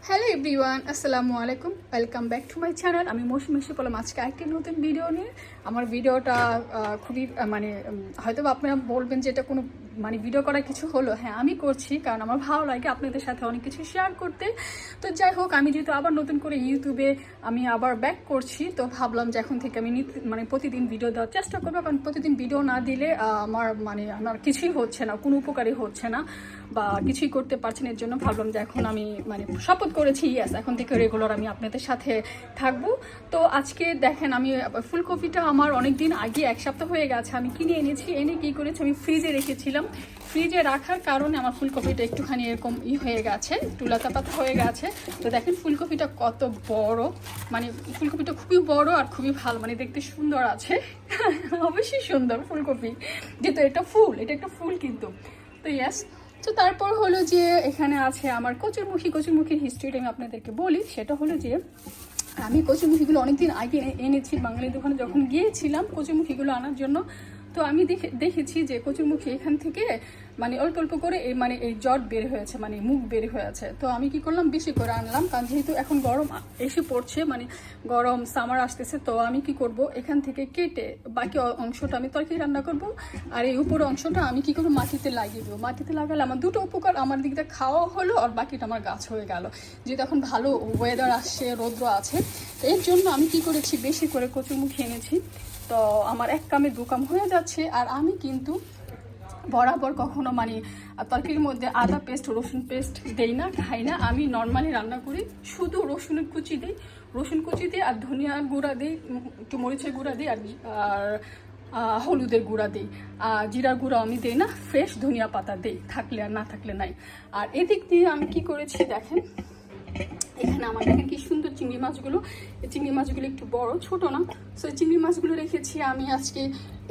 Hello everyone, আসসালামু আলাইকুম। Welcome back to my channel. আমি মৌসুমী বললাম আজকে একটি নতুন ভিডিও নিয়ে। আমার ভিডিওটা খুবই হয়তো আপনারা বলবেন যে এটা কোনো ভিডিও করার কিছু হলো। হ্যাঁ, আমি করছি কারণ আমার ভালো লাগে আপনাদের সাথে অনেক কিছু শেয়ার করতে। তো যাই হোক, আমি যেহেতু আবার নতুন করে ইউটিউবে আমি আবার ব্যাক করছি, তো ভাবলাম যে এখন থেকে আমি প্রতিদিন ভিডিও দেওয়ার চেষ্টা করবো। কারণ প্রতিদিন ভিডিও না দিলে আমার কিছুই হচ্ছে না, কোনো উপকারই হচ্ছে না বা কিছুই করতে পারছি না। এর জন্য ভাবলাম যে এখন আমি শপথ করেছি, ইয়েস, এখন থেকে রেগুলার আমি আপনাদের সাথে থাকবো। তো আজকে দেখেন, আমি ফুলকপিটা আমার অনেক দিন আগে, এক সপ্তাহ হয়ে গেছে, আমি কিনে এনেছি। এনে কি করেছি, আমি ফ্রিজে রেখেছিলাম। ফ্রিজে রাখার কারণে আমার ফুলকপিটা একটুখানি এরকম হয়ে গেছে, টুলাতা পাতা হয়ে গেছে। তো দেখেন ফুলকপিটা কত বড়, ফুলকপিটা খুবই বড় আর খুবই ভালো, দেখতে সুন্দর আছে। অবশ্যই সুন্দর ফুলকপি, যেহেতু এটা একটা ফুল কিন্তু। তো ইয়েস। তো তারপর হলো যে এখানে আছে আমার কচুরমুখির হিস্ট্রিটা আমি আপনাদেরকে বলি। সেটা হলো যে আমি কচুরমুখিগুলো অনেকদিন আগে এনেছি বাঙালি দোকানে, যখন গিয়েছিলাম কচুরমুখিগুলো আনার জন্য। তো আমি দেখেছি যে কচুরমুখী এখান থেকে অল্প অল্প করে এই জট বের হয়েছে, মুখ বের হয়েছে। তো আমি কি করলাম, বেশি করে আনলাম, কারণ যেহেতু এখন গরম এসে পড়ছে, গরম সামার আসতেছে। তো আমি কি করব, এখান থেকে কেটে বাকি অংশটা আমি তরকারি রান্না করব, আর এই উপর অংশটা আমি কি করবো, মাটিতে লাগিয়ে দেবো। মাটিতে লাগালে আমার দুটো উপকার, আমার দিকটা খাওয়া হলো আর বাকিটা আমার গাছ হয়ে গেল। যেহেতু এখন ভালো ওয়েদার আসছে, রৌদ্র আছে, তো এর জন্য আমি কি করেছি, বেশি করে কচুরমুখী এনেছি। তো আমার এক কামে দু কাম হয়ে যাচ্ছে। আর আমি কিন্তু বরাবর কখনো তরকারির মধ্যে আদা পেস্ট, রসুন পেস্ট দেই না, খাই না। আমি নর্মালি রান্না করি, শুধু রসুনের কুচি দিই, রসুন কুচি দিই, আর ধনিয়ার গুঁড়া দিই, একটু মরিচের গুঁড়া দিই, আর হলুদের গুঁড়া দিই। আর জিরার গুঁড়া আমি দিই না, ফ্রেশ ধনিয়া পাতা দিই, থাকলে আর না থাকলে নাই। আর এদিক দিয়ে আমি কি করেছি দেখেন, এখানে আমার দেখেন কি সুন্দর চিংড়ি মাছগুলো। এই চিংড়ি মাছগুলো একটু বড়, ছোট না। সো এই চিংড়ি মাছগুলো রেখেছি আমি আজকে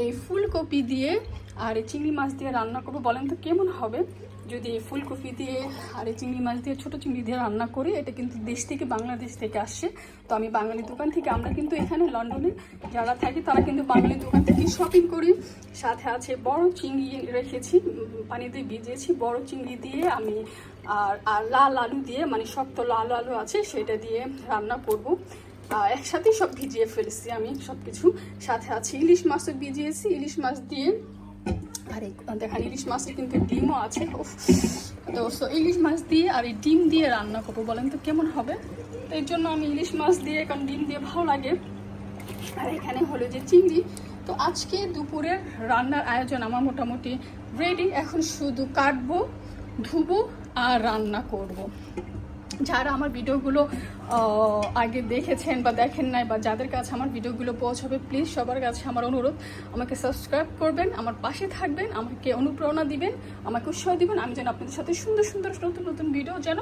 এই ফুলকপি দিয়ে আর এই চিংড়ি মাছ দিয়ে রান্না করবো। বলেন তো কেমন হবে যদি এই ফুলকপি দিয়ে আর এই চিংড়ি মাছ দিয়ে, ছোটো চিংড়ি দিয়ে রান্না করি। এটা কিন্তু দেশ থেকে, বাংলাদেশ থেকে আসছে। তো আমি বাঙালি দোকান থেকে, আমরা কিন্তু এখানে লন্ডনে যারা থাকি তারা কিন্তু বাঙালি দোকান থেকে শপিং করি। সাথে আছে বড় চিংড়ি রেখেছি, পানিতে ভিজিয়েছি। বড় চিংড়ি দিয়ে আমি আর লাল আলু দিয়ে, শক্ত লাল আলু আছে সেটা দিয়ে রান্না করব। একসাথেই সব ভিজিয়ে ফেলেছি আমি সব কিছু। সাথে আছে ইলিশ মাছও ভিজিয়েছি, ইলিশ মাছ দিয়ে। আর দেখেন ইলিশ মাছের কিন্তু ডিমও আছে। তো ইলিশ মাছ দিয়ে আর এই ডিম দিয়ে রান্না করবো। বলেন তো কেমন হবে? তো এর জন্য আমি ইলিশ মাছ দিয়ে, কারণ ডিম দিয়ে ভালো লাগে। আর এখানে হলো যে চিংড়ি। তো আজকে দুপুরের রান্নার আয়োজন আমার মোটামুটি রেডি। এখন শুধু কাটবো, ধুবো আর রান্না করব। যারা আমার ভিডিওগুলো আগে দেখেছেন বা দেখেন নাই, বা যাদের কাছে আমার ভিডিওগুলো পৌঁছাবে, প্লিজ সবার কাছে আমার অনুরোধ, আমাকে সাবস্ক্রাইব করবেন, আমার পাশে থাকবেন, আমাকে অনুপ্রেরণা দিবেন, আমাকে উৎসাহ দিবেন, আমি যেন আপনাদের সাথে সুন্দর সুন্দর নতুন নতুন ভিডিও যেন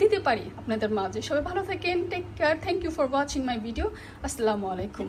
দিতে পারি আপনাদের মাঝে। সবাই ভালো থাকেন, take care, thank you for watching my video. আসসালামু আলাইকুম।